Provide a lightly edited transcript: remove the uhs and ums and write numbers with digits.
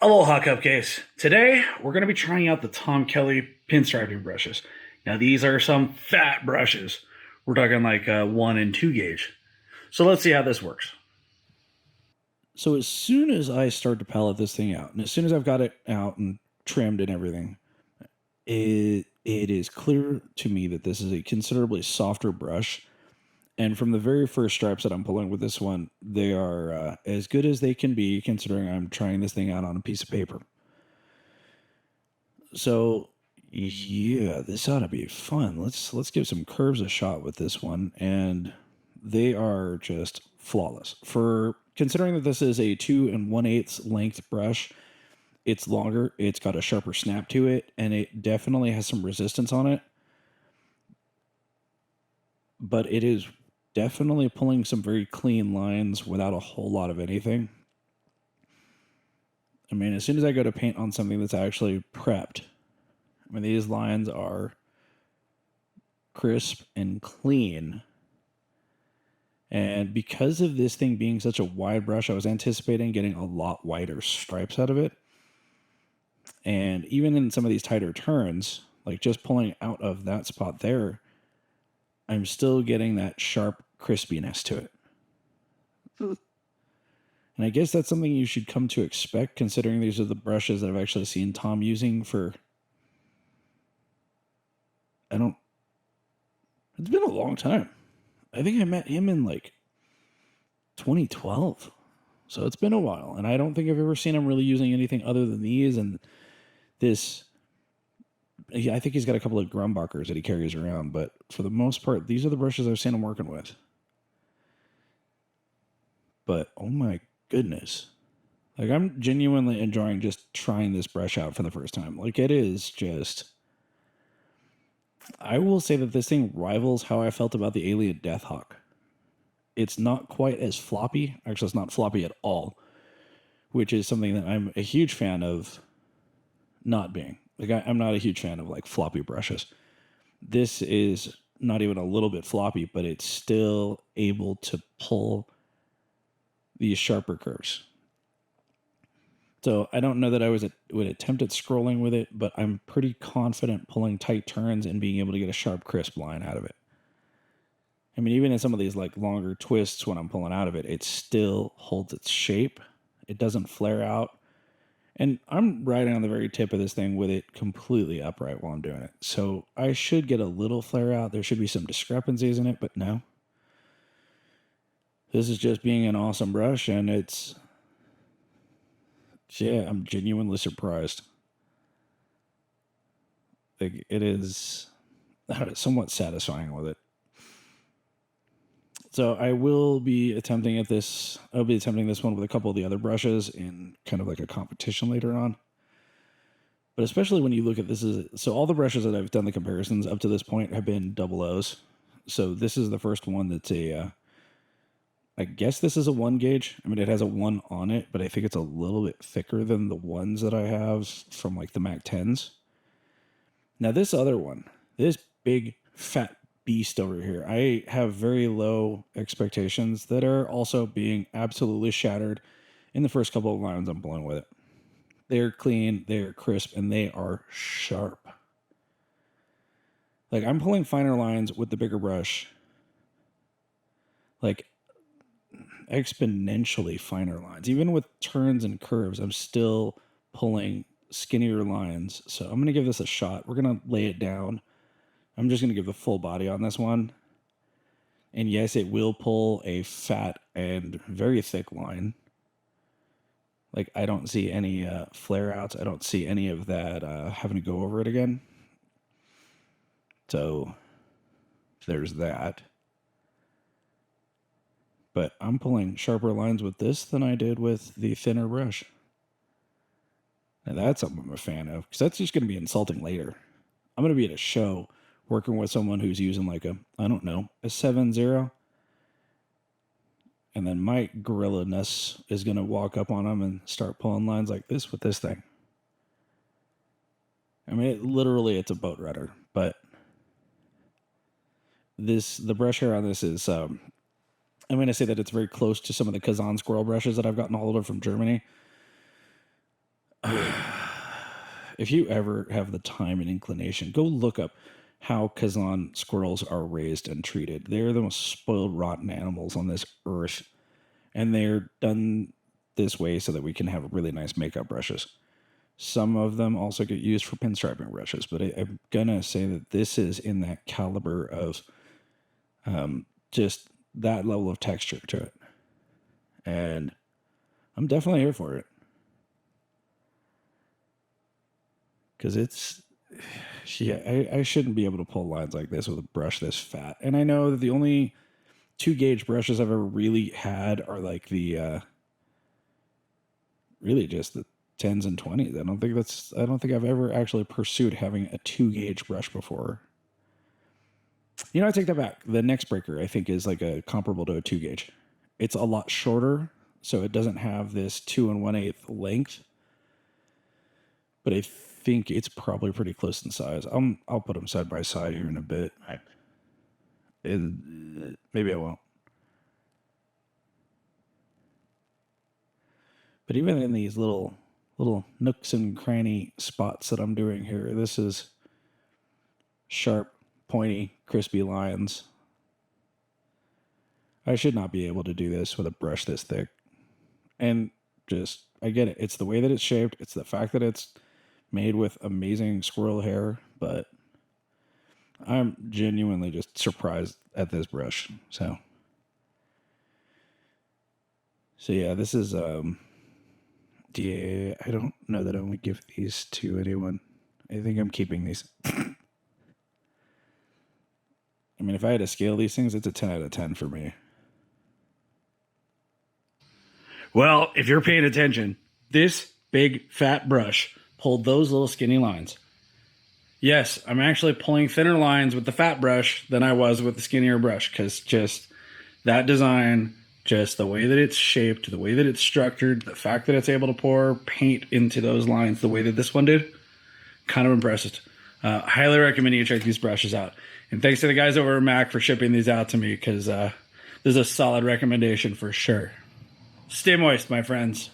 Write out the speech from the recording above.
Aloha Cupcakes. Today we're going to be trying out the Tom Kelly pinstriping brushes. Now these are some fat brushes. We're talking like 1 and 2 gauge. So let's see how this works. So as soon as I start to palette this thing out, and as soon as I've got it out and trimmed and everything, it is clear to me that this is a considerably softer brush. And from the very first stripes that I'm pulling with this one, they are as good as they can be, considering I'm trying this thing out on a piece of paper. So yeah, this ought to be fun. Let's give some curves a shot with this one, and they are just flawless. For considering that this is a 2 1/8 length brush, it's longer, it's got a sharper snap to it, and it definitely has some resistance on it. But it is definitely pulling some very clean lines without a whole lot of anything. I mean, as soon as I go to paint on something that's actually prepped, I mean, these lines are crisp and clean. And because of this thing being such a wide brush, I was anticipating getting a lot wider stripes out of it. And even in some of these tighter turns, like just pulling out of that spot there, I'm still getting that sharp crispiness to it. And I guess that's something you should come to expect, considering these are the brushes that I've actually seen Tom using for, it's been a long time. I think I met him in like 2012. So it's been a while. And I don't think I've ever seen him really using anything other than these. And this, I think he's got a couple of Grumbacher's that he carries around. But for the most part, these are the brushes I've seen him working with. But oh my goodness. Like, I'm genuinely enjoying just trying this brush out for the first time. Like, it is just, I will say that this thing rivals how I felt about the Alien Deathhawk. It's not quite as floppy. Actually, it's not floppy at all, which is something that I'm a huge fan of not being. Like, I'm not a huge fan of like floppy brushes. This is not even a little bit floppy, but it's still able to pull these sharper curves. So I don't know that I would attempt at scrolling with it, but I'm pretty confident pulling tight turns and being able to get a sharp, crisp line out of it. I mean, even in some of these like longer twists when I'm pulling out of it, it still holds its shape. It doesn't flare out. And I'm riding on the very tip of this thing with it completely upright while I'm doing it. So I should get a little flare out. There should be some discrepancies in it, but no. This is just being an awesome brush, and I'm genuinely surprised. Like, it is, I don't know, somewhat satisfying with it. So I will be attempting this one with a couple of the other brushes in kind of like a competition later on. But especially when you look at this, so all the brushes that I've done the comparisons up to this point have been double O's. So this is the first one that's I guess this is a 1 gauge. I mean, it has a 1 on it, but I think it's a little bit thicker than the ones that I have from like the Mac 10s. Now this other one, this big fat beast over here, I have very low expectations that are also being absolutely shattered in the first couple of lines I'm pulling with it. They're clean, they're crisp, and they are sharp. Like, I'm pulling finer lines with the bigger brush, like exponentially finer lines. Even with turns and curves, I'm still pulling skinnier lines. So I'm going to give this a shot. We're going to lay it down. I'm just going to give the full body on this one. And yes, it will pull a fat and very thick line. Like, I don't see any flare outs. I don't see any of that having to go over it again. So there's that. But I'm pulling sharper lines with this than I did with the thinner brush. And that's something I'm a fan of, because that's just going to be insulting later. I'm going to be at a show working with someone who's using like a 7-0. And then my gorilla-ness is going to walk up on them and start pulling lines like this with this thing. I mean, it's a boat rudder, but the brush hair on this is, I'm going to say that it's very close to some of the Kazan squirrel brushes that I've gotten hold of from Germany. If you ever have the time and inclination, go look up how Kazan squirrels are raised and treated. They're the most spoiled, rotten animals on this earth. And they're done this way so that we can have really nice makeup brushes. Some of them also get used for pinstriping brushes, but I'm going to say that this is in that caliber of just that level of texture to it. And I'm definitely here for it. Because it's, yeah, I shouldn't be able to pull lines like this with a brush this fat. And I know that the only 2-gauge brushes I've ever really had are like the, really just the 10s and 20s. I don't think I've ever actually pursued having a 2-gauge brush before. You know, I take that back. The Next Breaker, I think, is like a comparable to a 2-gauge. It's a lot shorter, so it doesn't have this 2 1/8 length. But I think it's probably pretty close in size. I'll put them side by side here in a bit. Maybe I won't. But even in these little nooks and cranny spots that I'm doing here, this is sharp, pointy, crispy lines. I should not be able to do this with a brush this thick. And just, I get it. It's the way that it's shaped. It's the fact that it's made with amazing squirrel hair, but I'm genuinely just surprised at this brush. So yeah, this is, yeah, I don't know that I would give these to anyone. I think I'm keeping these. I mean, if I had to scale these things, it's a 10 out of 10 for me. Well, if you're paying attention, this big fat brush pulled those little skinny lines. Yes, I'm actually pulling thinner lines with the fat brush than I was with the skinnier brush, because just that design, just the way that it's shaped, the way that it's structured, the fact that it's able to pour paint into those lines the way that this one did, kind of impressed. Highly recommend you check these brushes out. And thanks to the guys over at Mack for shipping these out to me, because this is a solid recommendation for sure. Stay moist, my friends.